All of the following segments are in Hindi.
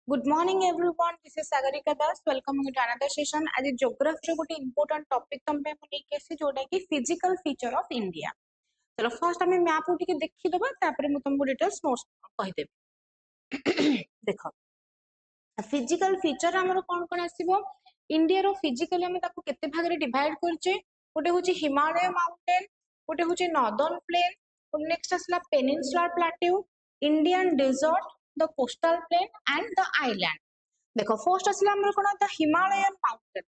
Good morning everyone. This is Sagarika Das. Welcome to another session. आज geography गोटे important topic तुम पे मुझे कैसे जोड़ा कि physical feature of India. चलो first हमें मैप को टिके देखी दबा तापर मैं तुमको डिटेल्स नोट्स कहि देबी. देखो physical feature हमरो कोन कोन आसीबो इंडिया रो physically हम ताको केते भाग रे डिवाइड करछे. गोटे होची हिमालय माउंटेन, गोटे होची नॉर्दर्न प्लेन, और नेक्स्ट आसला peninsular plateau, Indian desert, the coastal plain and the island. देखो फर्स्ट असला हमर कोन द हिमालयन माउंटेन.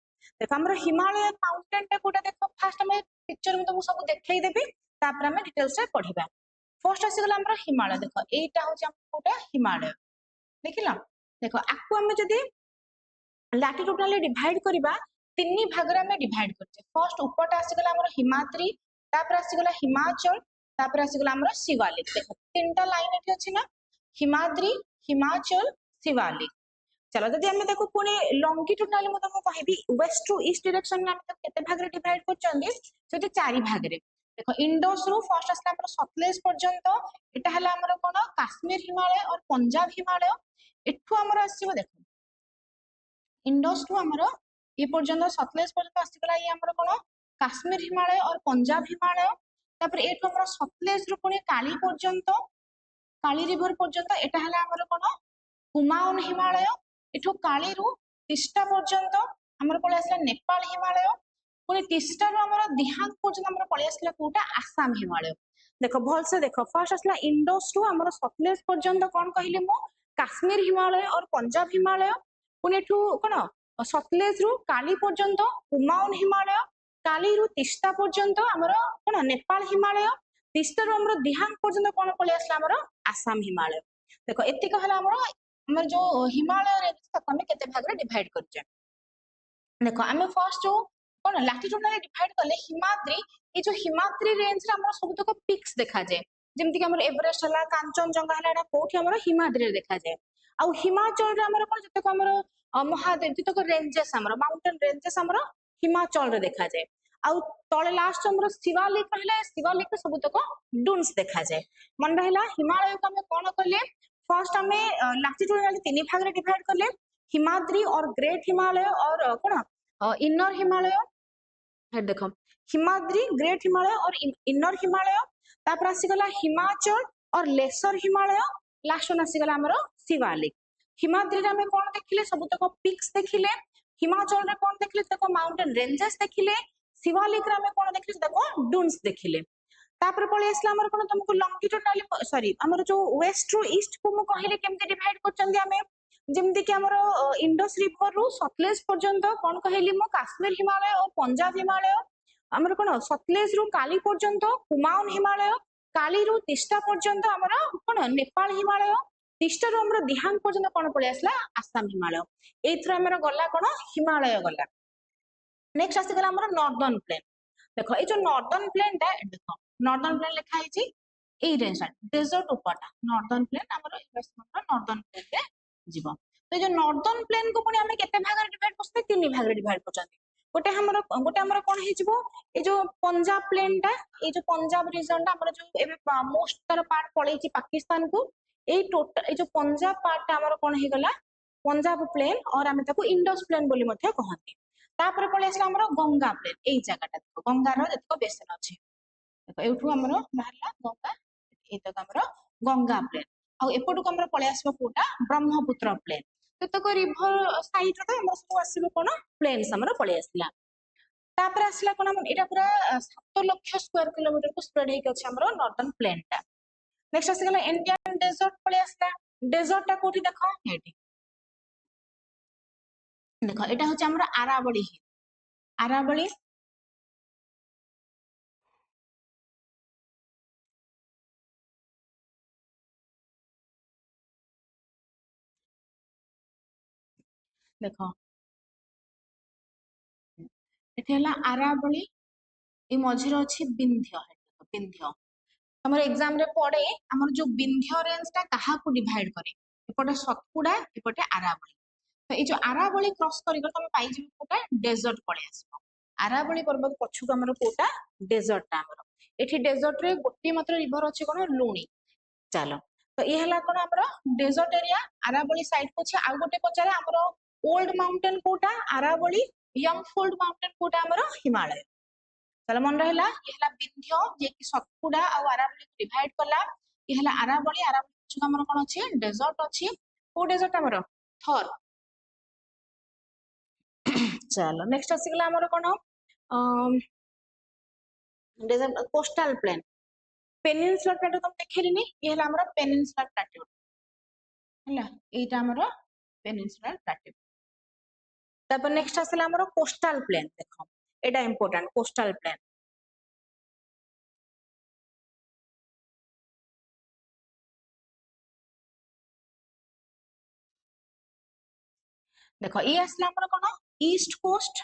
देखो हमर हिमालयन माउंटेन टा कोटा देखो फर्स्ट हम पिक्चर में तुमको सब देखाई देबी तापर हम डिटेल्स से पढिबा. फर्स्ट आसीगला हमर हिमालय. देखो एटा होची हम कोटा हिमालय देखिला. देखो आकु हम जदी लैटिट्यूडनली डिवाइड करबा तीन भाग रे हम डिवाइड करछे. फर्स्ट ऊपरटा आसीगला हमर हिमाद्री, तापर आसीगला हिमाचल, तापर आसीगला हमर शिवालिक. देखो तीनटा लाइन एठी अछि ना, हिमाद्री, हिमाचल, शिवालिक. चलो जदि हम देखो पुणे लॉन्गिट्यूडनली म तुमको कहबी वेस्ट टू ईस्ट डायरेक्शन में हम केते भाग रे डिवाइड करछन्दी सेते चारि भाग रे. देखो इंडस रो फर्स्ट असला हमर सतलेज पर्यंत एटा हला हमर कोन काश्मीर हिमालय और पंजाब हिमालय. एठु हमर आसीबो देखो इंडस टू हमर ए पर्यंत सतलेज पर्यंत आसीगला ये हमर कोन काश्मीर हिमालय और पंजाब हिमालय. तापर एठु हमर सतलेज रो पुणे काली पर्यंत, काली रिवर पर्यंत एटा हला हमर कोन कुमाऊन हिमालय. इठो काली रु तिस्ता पर्यंत हमर पळे आसला नेपाल हिमालय. पुणी तिस्ता रु हमर दिहांग पर्यंत हमर पळे आसला कोटा आसाम हिमालय. देखो भल से देखो फर्स्ट आसला इंडस टू हमर सतलेज पर्यंत कोन कहिले मो काश्मीर हिमालय और पंजाब हिमालय. पुणी इठो कोन सतलेज रु काली पर्यंत कुमाऊन हिमालय, काली रु तिस्ता पर्यंत हमर कोन नेपाल हिमालय, तिस्ता रु हमर दिहांग पर्यंत कोन पळे आसला हमर आसाम हिमालय. देखो एति कहला हमर जो हिमालय रेंज तक हमें केते भाग रे डिवाइड करछे. देखो हमें फर्स्ट जो कोन लैटिट्यूडनली डिवाइड करले हिमाद्री, ए जो हिमाद्री रेंज रे हमर सब तक पिक्स देखा जाय. जेमति कि हमर एवरेस्ट हला, कांचनजंगा हला, एटा कोठी हमर हिमाद्री रे देखा जाय. आ हिमाचल रे हमर कोन जते हमर महादेव जते को रेंजेस हमर माउंटेन रेंजेस हमर हिमाचल रे देखा जाय. आ तळे लास्ट हमर शिवालिक रहले, शिवालिक रे सब तक डून्स देखा जाय. मन रहला हिमालय को हमें कोन करले फर्स्ट हमें लैटिट्यूडनली तीन भाग रे डिवाइड करले हिमाद्री और ग्रेट हिमालय और कोन इनर हिमालय. हे देखो हिमाद्री, ग्रेट हिमालय और इनर हिमालय. तापर आसी गला हिमाचल और लेसर हिमालय. लास्ट वन आसी गला हमर शिवालिक. हिमाद्री रे हमें कोन देखिले सब तक पिक्स देखिले, हिमाचल रे कोन देखिले तक माउंटेन रेंजेस देखिले, शिवालिक रे हमें कोन देखिले तक डून्स देखिले. तापर पळे आसला हमर कोन तुमको लॉन्गिट्यूडनली सॉरी हमर जो वेस्ट टू ईस्ट को म कहिले केमते डिवाइड करचंदी हमें जेमति कि हमर इंडस रिवर रु सतलेज पर्यंत कोन कहिली म काश्मीर हिमालय और पंजाब हिमालय. हमर कोन सतलेज रु काली पर्यंत कुमाऊन हिमालय, काली रु तिस्ता पर्यंत हमर कोन नेपाल हिमालय, तिस्ता रु हमर दिहांग पर्यंत कोन पळे आसला आसाम हिमालय. एथरा हमर गला कोन हिमालय गला. नेक्स्ट आसी गला हमर नॉर्दर्न प्लेन. देखो ए जो नॉर्दर्न प्लेन टा देखो नॉर्दर्न प्लेन लिखा है ए रेंज डेजर्ट ऊपरटा नॉर्दर्न प्लेन हमर वेस्टर्न नॉर्दर्न प्लेन रे जीवो. तो जो नॉर्दर्न प्लेन को पुनी हमें केते भाग रे डिवाइड करते तीन भाग रे डिवाइड करछंती. गोटे हमर कोन हे जीवो ए जो पंजाब प्लेन टा, ए जो पंजाब रीजन टा हमर जो एबे मोस्ट तर पार्ट पळेई छि पाकिस्तान को. ए टोटल ए जो पंजाब पार्ट टा हमर कोन हे गला पंजाब प्लेन और हमें ताको इंडस प्लेन बोली मथे कहंती. तापर पळे आसला हमर गंगा प्लेन. एई जगहटा देखो गंगा रो जतको बेसन अछि. देखो एठु हमर बाहरला गंगा, एतक हमर गंगा प्लेन. आ एपटु हमर पळे आसबो कोटा ब्रह्मपुत्र प्लेन. ततको रिवर साइड रे हमर सब आसीबो कोन प्लेन्स हमर पळे आसला. तापर आसला कोन हम एटा पूरा 7 लाख स्क्वायर किलोमीटर को स्प्रेड हेके अछि हमर नॉर्दर्न प्लेन टा. नेक्स्ट आसी गेला इंडियन डेजर्ट पळे आसला. डेजर्ट टा कोठी देखो हेटी देखो एटा होछि हमर आरावली हिल. आरावली देखो एठी हला आरावली, ए मझिर अछि विंध्य. विंध्य हमर एग्जाम रे पड़े हमर जो विंध्य रेंज टा काहा को डिवाइड करे एपटे सतपुड़ा एपटे आरावली. तो ए जो आरावली क्रॉस करी तुम पाई जिवो कोटा डेजर्ट पळे आसबो. आरावली पर्वत पछु हमर कोटा डेजर्ट टा हमर. एठी डेजर्ट रे गोटी मात्र रिवर अछि कोन लुणी. चलो तो ये हला कोन हमरो डेजर्ट एरिया अरावली साइड को छै। आ गोटे पचारे हमरो ओल्ड माउंटेन कोटा अरावली, यंग फोल्ड माउंटेन कोटा हमरो हिमालय। चलो मन रहला ये हला विंध्य जे कि सतपुड़ा आ अरावली डिवाइड कला। ये हला अरावली, अरावली छु हमरो कोन अछि डेजर्ट अछि। को डेजर्ट हमरो थर। चलो नेक्स्ट आसीगला हमरो कोन desert coastal plain. Peninsular plateau तुम देखिलिनी, ये हला हमरो पेनिनसुलर प्लेटो हला, एटा हमरो पेनिनसुलर प्लेटो। तापर नेक्स्ट आसीला हमरो कोस्टल प्लेन। देखो एटा इंपोर्टेंट कोस्टल प्लेन। देखो ये आसला हमरो कोन ईस्ट कोस्ट,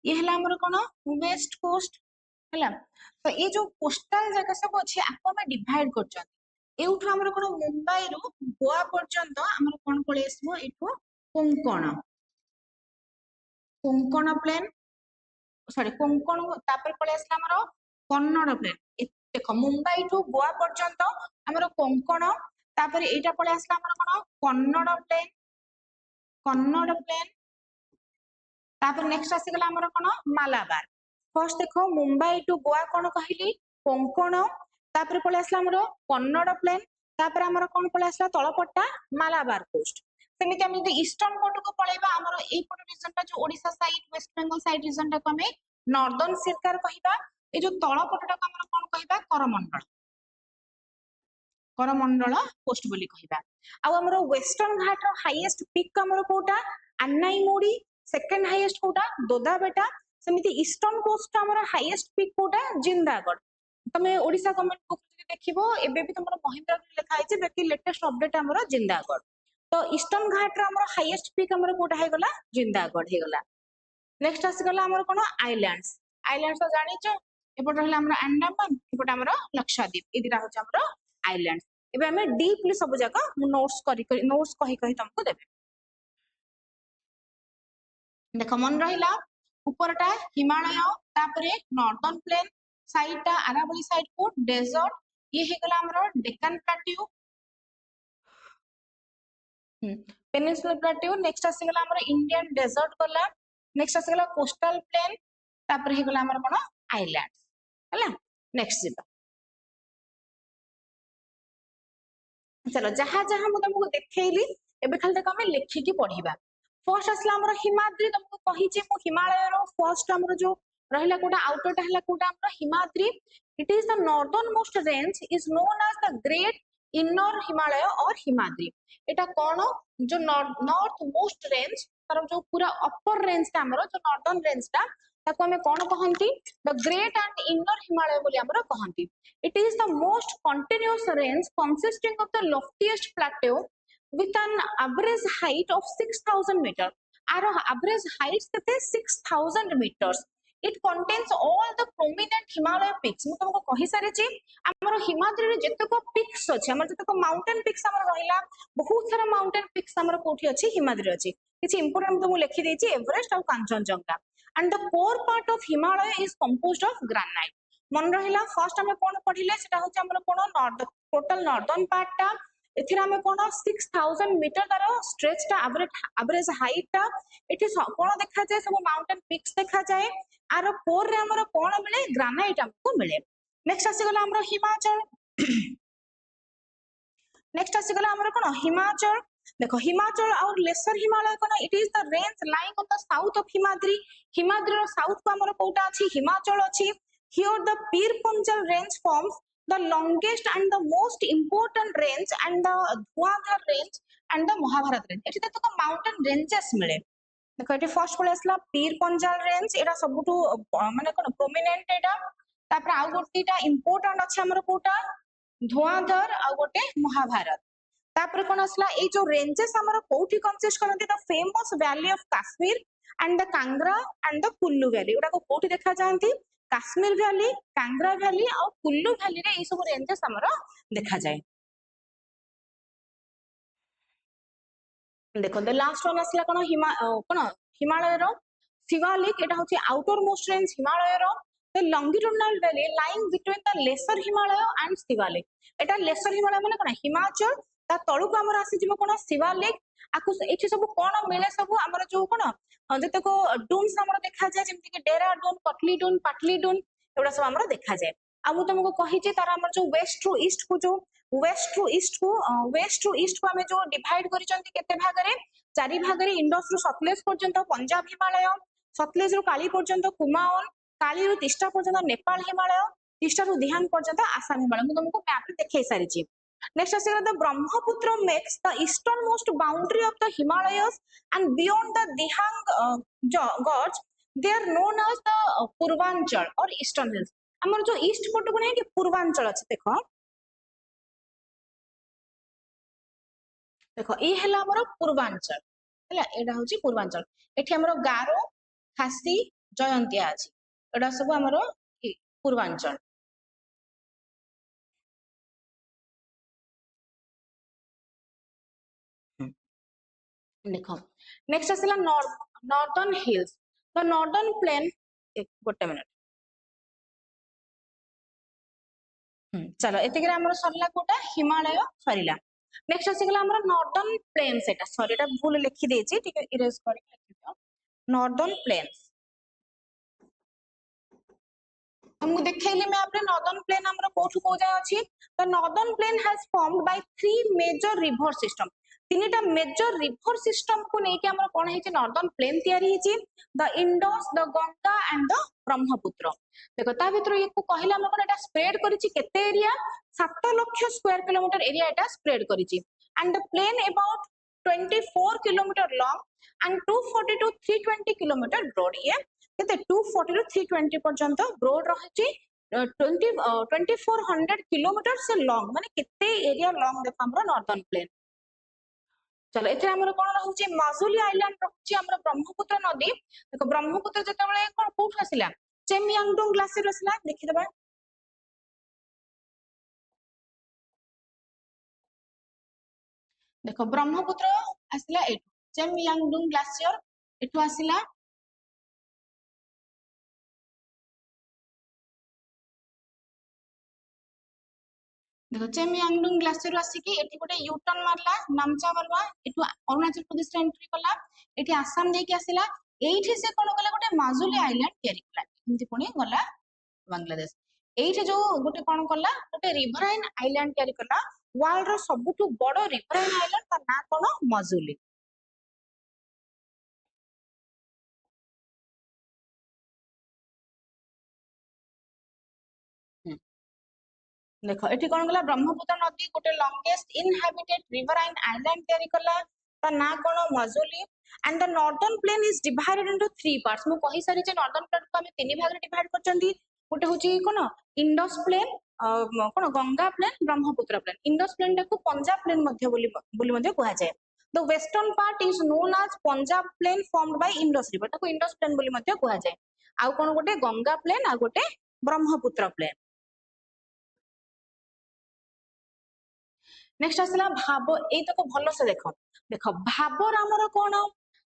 ये हला हमरो कोन वेस्ट कोस्ट हला। तो ये जो कोस्टल जगह सब अछि आपको हम डिवाइड करछन। एउठु हमरो कोन मुंबई रु गोवा पर्यंत हमरो कोन पळे आसबो एठु कोंकण, कोंकण प्लेन सॉरी कोंकण। तापर पळे आसला हमरो कन्नड़ प्लेन। देखो मुंबई टू गोवा पर्यंत हमरो कोंकण। तापर एटा पळे आसला हमरो कोन कन्नड़ प्लेन, कन्नड़ प्लेन। तापर नेक्स्ट आसीगला हमरो कोन मालाबार। फर्स्ट देखो मुंबई टू गोवा कोन कहिली कोंकण। तापर पळे आसला हमरो कन्नड़ प्लेन। तापर हमरो कोन पळे आसला तळपट्टा मालाबार कोस्ट। सेमिति हम जदि ईस्टर्न कोट को पळेबा हमरो एई पट रीजन ता जो Odisha side West Bengal side region ता को हमें नॉर्दर्न सर्कल कहिबा। ए जो तळपट्टा को हमरो कोन कहिबा करमंडल, करमंडल कोस्ट बोली कहिबा। आ हमरो वेस्टर्न घाट रो हाईएस्ट पीक हमरो कोटा अन्नाईमोडी। सेकंड हाईएस्ट कोटा दोदाबेटा। सेमिति ईस्टर्न कोस्ट हमरो हाईएस्ट पीक कोटा जिंदागढ़। तमे ओडिशा गवर्नमेंट बुक देखिबो एबे भी तमरो महिंद्रा लिखा है जे बेकी लेटेस्ट अपडेट हमरो जिंदागढ़। तो ईस्टर्न घाट रो हमरो हाईएस्ट पीक हमरो कोटा हे गला जिंदागढ़ हे गला। नेक्स्ट आसी गला हमरो कोन आइलैंड्स। आइलैंड्स तो जानि छ एपट रहला हमरो अंडमान, एपट हमरो लक्षद्वीप। ए दिरा होछ हमरो आइलैंड्स। एबे हमें डीपली सब जगह नोट्स कहि कहि तुमको देबे। देखो मन रहिला ऊपरटा हिमालय, तापरे नॉर्दर्न प्लेन, साइडटा अरावली साइड को डेजर्ट। ये हे गला हमरो Deccan plateau, peninsular plateau. Next आसी गला हमरो इंडियन डेजर्ट गला। नेक्स्ट आसी गला कोस्टल प्लेन। तापरे हे गला हमरो कोन आइलैंड्स हला। नेक्स्ट जिबा। चलो जहा जहा मु तुमको देखैली एबे खाली तक हमें लिखि की पढिबा। फर्स्ट आसला हमरो हिमाद्री। तुमको कहि जे मु हिमालय रो फर्स्ट हमरो जो रहिला कोटा आउटरटा हला कोटा हमरो Himadri. It is the northernmost range is known as the great inner Himalaya और हिमाद्री। एटा कोन जो नॉर्थ मोस्ट रेंज तार जो पूरा अपर रेंज ता हमरो जो नॉर्दर्न रेंज ता ताको हमें कोन कहंती the great and inner Himalaya बोली हमरो कहंती। It is the most continuous range consisting of the loftiest plateau with an average height of 6,000 meters. Our average height is 6,000 meters. It contains all the prominent Himalaya peaks. ମୁଁ ତମକୁ କହି ସାରିଛି ଆମର ହିମାଦ୍ରୀରେ ଯେତେକ peaks ଅଛି, ଆମର ଯେତେକ mountain peaks ଆମର ରହିଲା, ବହୁତ ସାରା mountain peaks ଆମର କୋଉଠି ଅଛି ହିମାଦ୍ରୀରେ ଅଛି। କିଛି important ମୁଁ ଲେଖି ଦେଇଛି ଏଭରେଷ୍ଟ ଆଉ Kanchenjunga. And the core part of Himalaya is composed of granite. मन रहिला फर्स्ट हमें कोन पढिले सेटा होछ हमर कोन टोटल नॉर्दर्न पार्ट ता। एथिरा हमें कोन 6000 मीटर तारो स्ट्रेच ता एवरेज हाइट ता। एठी कोन देखा जाय सब माउंटेन पिक्स देखा जाय। आरो कोर रे हमर कोन मिले ग्रानाइट हमको मिले। नेक्स्ट आसी गला हमर हिमाचल। नेक्स्ट आसी गला हमर कोन हिमाचल। देखो हिमाचल और लेसर हिमालय कोन it is the range lying on the south of Himadri. Himadri रो साउथ को हमर कोटा अछि हिमाचल अछि। Here the Pir Panjal range forms the longest and the most important range and the Dhuandhar range and the Mahabharat range. एठी तो माउंटेन रेंजेस मिले। देखो एठी फर्स्ट पळे आसला पीर पंजाल रेंज। एटा सबटू माने कोन प्रोमिनेंट एटा। तापर आ गोटीटा इंपोर्टेंट अछि हमर कोटा धुआंधर आ गोटे महाभारत। तापर कोन आसला ए जो रेंजेस हमर कोठी कंसिस्ट करंती the famous valley of Kashmir and the Kangra and the Kullu valley. एटा को कोठी देखा जांती काश्मीर वैली, कांगरा वैली और कुल्लू वैली रे ए सब रेंजेस हमर देखा जाय। देखो द लास्ट वन आसला कोन हिमालय रो शिवालिक। एटा होची आउटर मोस्ट रेंज हिमालय रो। The longitudinal valley lying between the lesser Himalaya and Shivalik. एटा लेसर हिमालय माने कोन हिमाचल ता तळुको हमर आसी जिवो कोन शिवालिक आकु एठी सब कोन मिले सब हमर जो कोन जतेको डून्स हमर देखा जाय जेमति कि डेराडून पटलीडून पाटलीडून एवडा सब हमर देखा जाय आ मु तुमको कहि जे तार हमर जो वेस्ट टू ईस्ट को हमें जो डिवाइड करिसंती केते भागरे चारि भागरे इंडस रु सतलेज पर्यंत पंजाब हिमालय सतलेज रु काली पर्यंत कुमाओन काली रु तिस्ता पर्यंत नेपाल हिमालय तिस्ता रु दिहांग पर्यंत आसाम हिमालय मु तुमको मैप रे देखै सारी छी नेक्स्ट आसी the Brahmaputra makes the easternmost boundary of the Himalayas and beyond the Dihang gorge they are known as the Purvanchal और ईस्टर्न हिल्स हमर जो ईस्ट पट को नहीं कि पूर्वांचल अछि देखो देखो ये हला हमर पूर्वांचल हला एडा होची पूर्वांचल एठी हमर गारो खासी जयंतिया अछि एडा सब हमर पूर्वांचल देखो नेक्स्ट आसिला northern hills the northern plain एक गोटे मिनिट चलो एतिकरे हमर सरला कोटा हिमालय सरिला नेक्स्ट आसिगला हमर नॉर्दर्न प्लेन सेटा सॉरी एटा भूल लिखि देछि ठीक है इरेज करि लिखि दियो नॉर्दर्न प्लेन्स हमको देखैले मैप रे नॉर्दर्न प्लेन हमर कोठु को जाय अछि the northern plain has formed by three major river system तीनटा मेजर रिवर सिस्टम को नेकी हमर कोन हेछि नॉर्दर्न प्लेन तयारी हेछि the Indus the Ganga and the Brahmaputra देखो ता भीतर ये को कहले हम कोन एटा स्प्रेड करिछि केते area 7 lakh square kilometre area एटा स्प्रेड करिछि and the plain about 24 kilometre long and 240 to 320 kilometre broad ये केते 240 टू 320 पर्यंत ब्रॉड रहछि 2400 किलोमीटर से लॉन्ग माने केते एरिया लॉन्ग देखो हमर नॉर्दर्न प्लेन चलो एथे हमर कोन रहउची माजुली आइलैंड रहउची हमर ब्रह्मपुत्र नदी देखो ब्रह्मपुत्र जते बेले कोन कोठ आसिला चेमयांगडोंग ग्लेशियर आसिला देखि देबा देखो ब्रह्मपुत्र आसिला एठू चेमयांगडोंग ग्लेशियर एठू आसिला देखो चेमयांगडोंग ग्लेशियर आसी कि एठी गोटे यू टर्न मारला नामचा बलवा एठू अरुणाचल प्रदेश रे एंट्री कला एठी आसाम देकी आसिला एठी से कोन गला गोटे माजुली आइलैंड तयारी कला एमति पुणी गला बांग्लादेश एठी जो गोटे कोन कला गोटे रिवराइन आइलैंड तयारी कला वर्ल्ड रो सबुठु बड़ रिवराइन आइलैंड ता ना कोन माजुली देखो एठी कोन गला ब्रह्मपुत्र नदी गोटे लॉन्गेस्ट इनहैबिटेड रिवराइन आइलैंड तयारी कला ता ना कोन Majuli and the northern plain is divided into three parts मु कहि सारी जे नॉर्दर्न प्लेन को हम तीन भाग रे डिवाइड करचंदी गोटे होची कोन इंडस प्लेन कोन Ganga plain Brahmaputra plain Indus plain टाको पंजाब प्लेन मध्य बोली मध्य कहा जाय the western part is known as Punjab plain formed by Indus river ताको इंडस प्लेन बोली मध्य कहा जाय आ कोन गोटे गंगा प्लेन आ गोटे ब्रह्मपुत्र प्लेन नेक्स्ट आसला भाब ए तक भलो से देखो देखो भाबर हमर कोन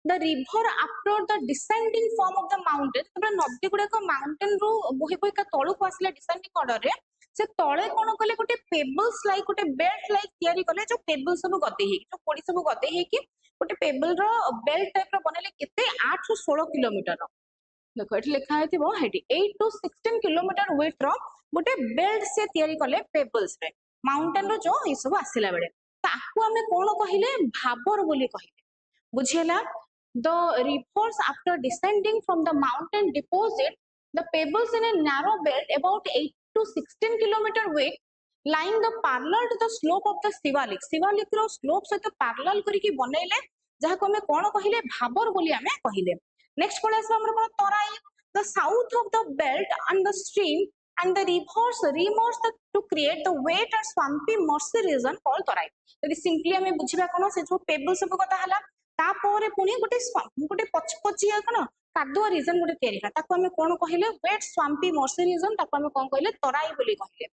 the river after the descending form of the mountain तबे नदी गुडे को माउंटेन रु बोहि बोहि का तळु को आसले डिसेंडिंग ऑर्डर रे से तळे कोन कले गोटे पेबल्स लाइक गोटे बेल्ट लाइक तयारी कले जो पेबल सब गदे हे जो कोडी सब गदे हे कि गोटे पेबल रो बेल्ट टाइप रो बनेले केते 8 रु 16 किलोमीटर देखो एठी लिखा हेतिबो हेटी 8 टू 16 किलोमीटर विड्थ रो गोटे बेल्ट से तयारी कले पेबल्स रे माउंटेन रो जो ई सब आसिला बेले ताकू हमें कोन कहिले भाबर बोली कहिले बुझियला the rivers after descending from the mountain deposit the pebbles in a narrow belt about 8 to 16 kilometer width lying the parallel to the slope of the Shivalik रो स्लोप सहित parallel करिकि बनेले जहा को हमें कोन कहिले भाबर बोली हमें कहिले नेक्स्ट पळे आसबा हमर कोन तराई the south of the belt and the stream and the rivers remerge to create the wet and swampy marshy region called तराई यदि सिंपली हमें बुझिबा कोन से जो पेबल सब कथा हला तापर पुणी गोटे गोटे पचपचिया कोन कादुआ रीजन गोटे तयारी ताको हमें कोन कहिले वेट स्वाम्पी मर्सी रीजन ताको हमें कोन कहिले तराई बोली कहिले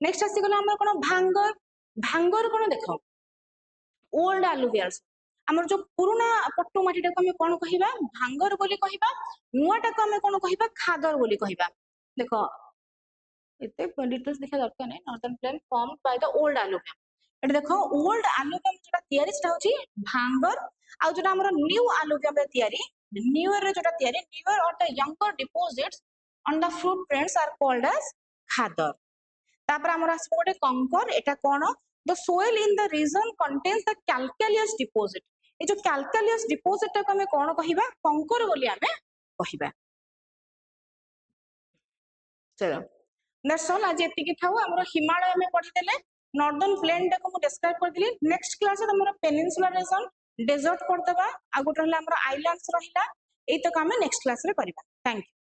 नेक्स्ट आसी गला हमर कोन भांगर भांगर कोन देखो ओल्ड अलुवियल्स हमर जो पुराना पट्टू माटी टाको हमें कोन कहिबा भांगर बोली कहिबा नुआ टाको हमें कोन कहिबा खादर बोली कहिबा देखो एते डिटेल्स देखा दरकार नै northern plain formed by the old alluvium एट देखो ओल्ड आलुवियम जोटा तयारी सेटा होची भांगर आ जोटा हमर न्यू आलुवियम रे तयारी न्यूअर रे जोटा तयारी न्यूअर और the younger deposits on the flood plains are called as khadar तापर हमर आसबो गोटे कंकर एटा कोन the soil in the region contains the calcareous deposit ए जो कैल्कुलियस डिपॉजिट को हमें कोन कहिबा कंकर बोली हमें कहिबा चलो दैट्स ऑल आज एतिकी थाउ हमर हिमालय में पढ़ी देले नॉर्दर्न प्लेन टाको मु डिस्क्राइब कर दिली नेक्स्ट क्लास रे हमर पेनिनसुला रीजन डेजर्ट पढ़दबा आ गोटे हमर आइलैंड्स रहिला एतक हमें नेक्स्ट क्लास रे करबा थैंक यू।